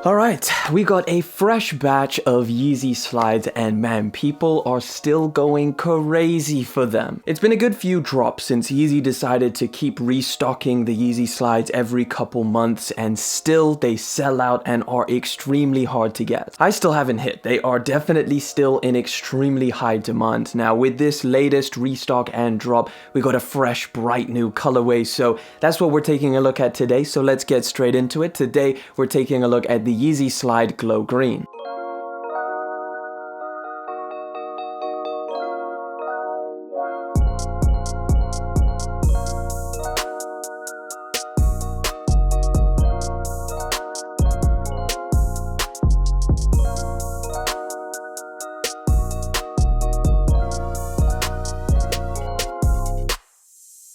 Alright, we got a fresh batch of Yeezy Slides and man, people are still going crazy for them. It's been a good few drops since Yeezy decided to keep restocking the Yeezy Slides every couple months, and still they sell out and are extremely hard to get. I still haven't hit. They are definitely still in extremely high demand. Now with this latest restock and drop, we got a fresh bright new colorway, so that's what we're taking a look at today. So let's get straight into it. Today we're taking a look at the Yeezy Slide Glow Green.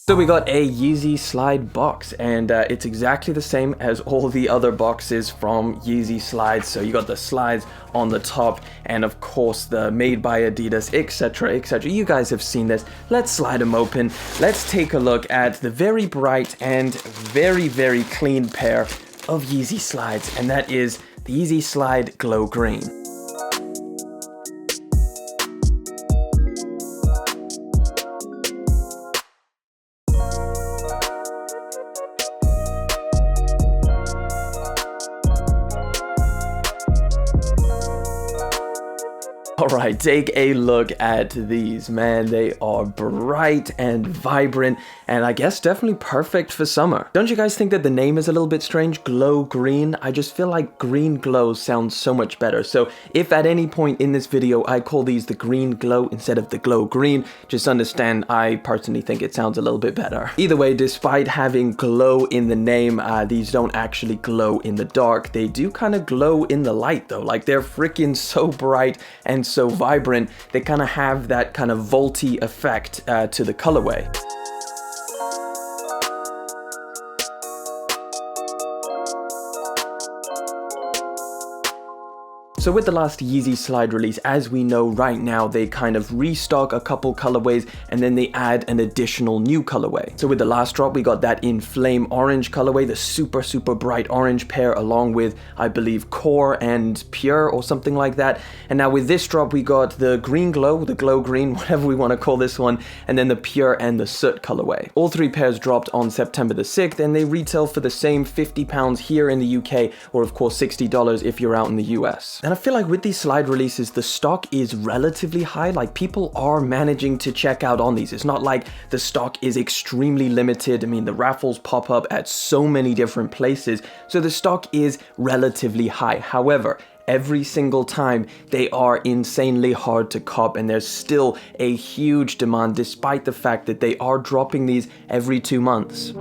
So we got a Yeezy Slide box, and it's exactly the same as all the other boxes from Yeezy Slides. So you got the slides on the top, and of course the made by Adidas, etc, etc. You guys have seen this. Let's slide them open. Let's take a look at the very bright and very clean pair of Yeezy Slides, and that is the Yeezy Slide Glow Green. Alright, take a look at these, man. They are bright and vibrant, and I guess definitely perfect for summer. Don't you guys think that the name is a little bit strange? Glow Green? I just feel like green glow sounds so much better. So if at any point in this video I call these the green glow instead of the glow green, just understand I personally think it sounds a little bit better. Either way, despite having glow in the name, these don't actually glow in the dark. They do kind of glow in the light though. Like, they're freaking so bright and so vibrant, they kind of have that kind of vaulty effect to the colorway. So with the last Yeezy Slide release, as we know right now, they kind of restock a couple colorways and then they add an additional new colorway. So with the last drop, we got that in flame orange colorway, the super bright orange pair, along with, I believe, core and pure or something like that. And now with this drop, we got the green glow, the glow green, whatever we want to call this one, and then the pure and the soot colorway. All three pairs dropped on September the 6th, and they retail for the same £50 here in the UK, or of course $60 if you're out in the US. And I feel like with these slide releases, the stock is relatively high. Like, people are managing to check out on these. It's not like the stock is extremely limited. I mean, the raffles pop up at so many different places, so the stock is relatively high. However, every single time they are insanely hard to cop, and there's still a huge demand despite the fact that they are dropping these every 2 months.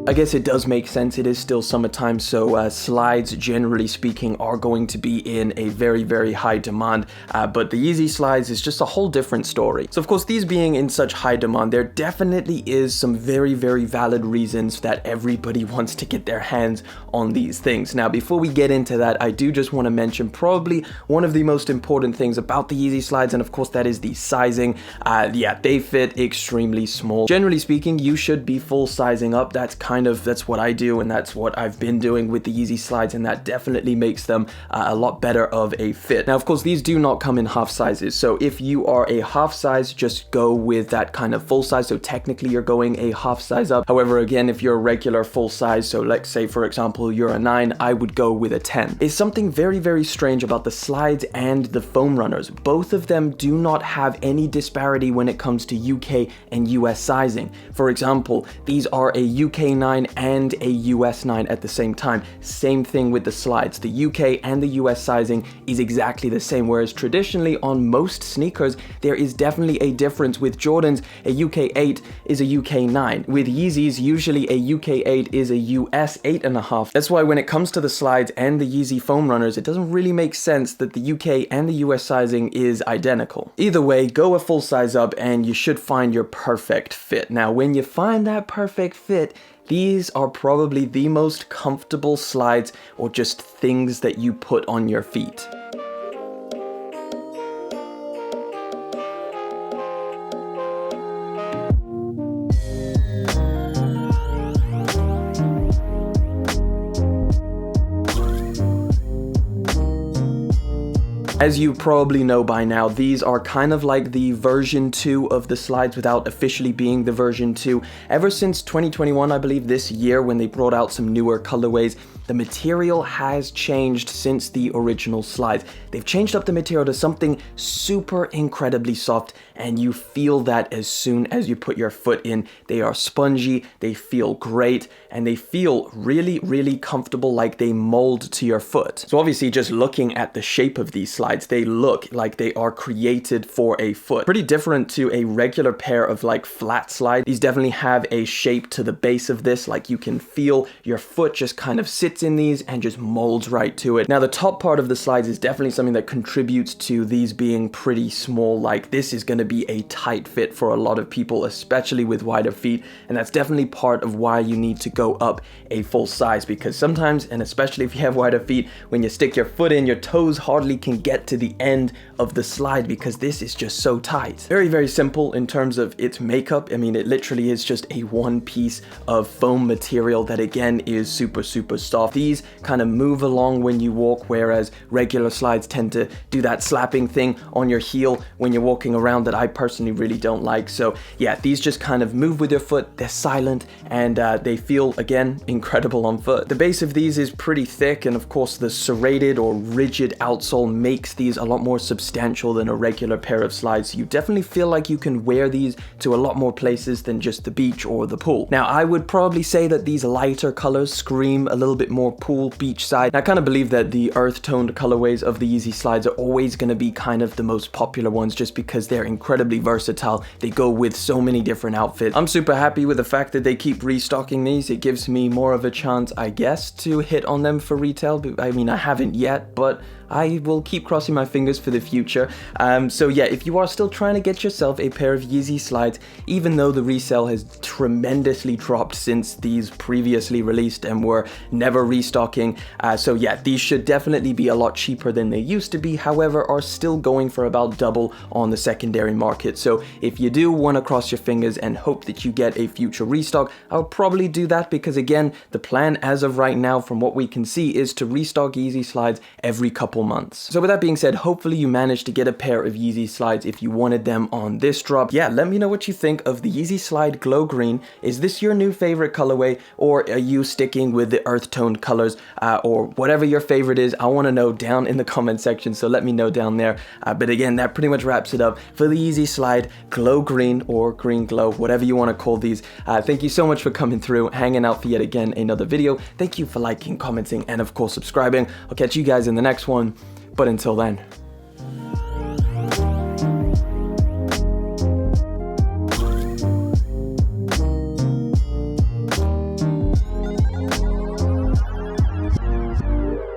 I guess it does make sense. It is still summertime, so slides, generally speaking, are going to be in a very high demand, but the Yeezy Slides is just a whole different story. So of course, these being in such high demand, there definitely is some very valid reasons that everybody wants to get their hands on these things. Now, before we get into that, I do just want to mention probably one of the most important things about the Yeezy Slides, and of course that is the sizing. Yeah, they fit extremely small. Generally speaking, you should be full sizing up. That's what I do, and that's what I've been doing with the Yeezy Slides, and that definitely makes them a lot better of a fit. Now, of course, these do not come in half sizes, so if you are a half size, just go with that kind of full size. So technically you're going a half size up. However, again, if you're a regular full size, so let's say for example you're a 9, I would go with a 10. It's something very strange about the Slides and the foam runners. Both of them do not have any disparity when it comes to UK and US sizing. For example, these are a UK 9 and a US 9 at the same time. Same thing with the Slides. The UK and the US sizing is exactly the same, whereas traditionally on most sneakers, there is definitely a difference. With Jordans, a UK 8 is a UK 9. With Yeezys, usually a UK 8 is a US 8.5. That's why when it comes to the Slides and the Yeezy foam runners, it doesn't really make sense that the UK and the US sizing is identical. Either way, go a full size up and you should find your perfect fit. Now, when you find that perfect fit, these are probably the most comfortable slides or just things that you put on your feet. As you probably know by now, these are kind of like the version 2 of the slides without officially being the version 2. Ever since 2021, I believe this year, when they brought out some newer colorways, the material has changed since the original slides. They've changed up the material to something super incredibly soft, and you feel that as soon as you put your foot in. They are spongy, they feel great, and they feel really, really comfortable, like they mold to your foot. So obviously, just looking at the shape of these slides, they look like they are created for a foot. Pretty different to a regular pair of like flat slides. These definitely have a shape to the base of this, like you can feel your foot just kind of sits in these and just molds right to it. Now the top part of the slides is definitely something that contributes to these being pretty small. Like this is going to be a tight fit for a lot of people, especially with wider feet, and that's definitely part of why you need to go up a full size, because sometimes, and especially if you have wider feet, when you stick your foot in, your toes hardly can get to the end of the slide because this is just so tight. Very, very simple in terms of its makeup. I mean, it literally is just a one piece of foam material that again is super, super soft. These kind of move along when you walk, whereas regular slides tend to do that slapping thing on your heel when you're walking around that I personally really don't like. So yeah, these just kind of move with your foot, they're silent, and they feel, again, incredible on foot. The base of these is pretty thick, and of course the serrated or rigid outsole makes these a lot more substantial than a regular pair of slides. You definitely feel like you can wear these to a lot more places than just the beach or the pool. Now, I would probably say that these lighter colors scream a little bit more pool, beach side. I kind of believe that the earth-toned colorways of the Yeezy Slides are always going to be kind of the most popular ones just because they're incredibly versatile. They go with so many different outfits. I'm super happy with the fact that they keep restocking these. It gives me more of a chance, I guess, to hit on them for retail. I mean, I haven't yet, but I will keep crossing my fingers for the future. So yeah, if you are still trying to get yourself a pair of Yeezy Slides, even though the resale has tremendously dropped since these previously released and were never restocking, so yeah, these should definitely be a lot cheaper than they used to be, however, are still going for about double on the secondary market. So if you do want to cross your fingers and hope that you get a future restock, I'll probably do that, because again, the plan as of right now, from what we can see, is to restock Yeezy Slides every couple months. So with that being said, hopefully you managed to get a pair of Yeezy Slides if you wanted them on this drop. Yeah, let me know what you think of the Yeezy Slide Glow Green. Is this your new favorite colorway, or are you sticking with the earth toned colors, or whatever your favorite is? I want to know down in the comment section, so let me know down there. But again, that pretty much wraps it up for the Yeezy Slide Glow Green, or Green Glow, whatever you want to call these. Thank you so much for coming through, hanging out for yet again another video. Thank you for liking, commenting, and of course subscribing. I'll catch you guys in the next one. But until then,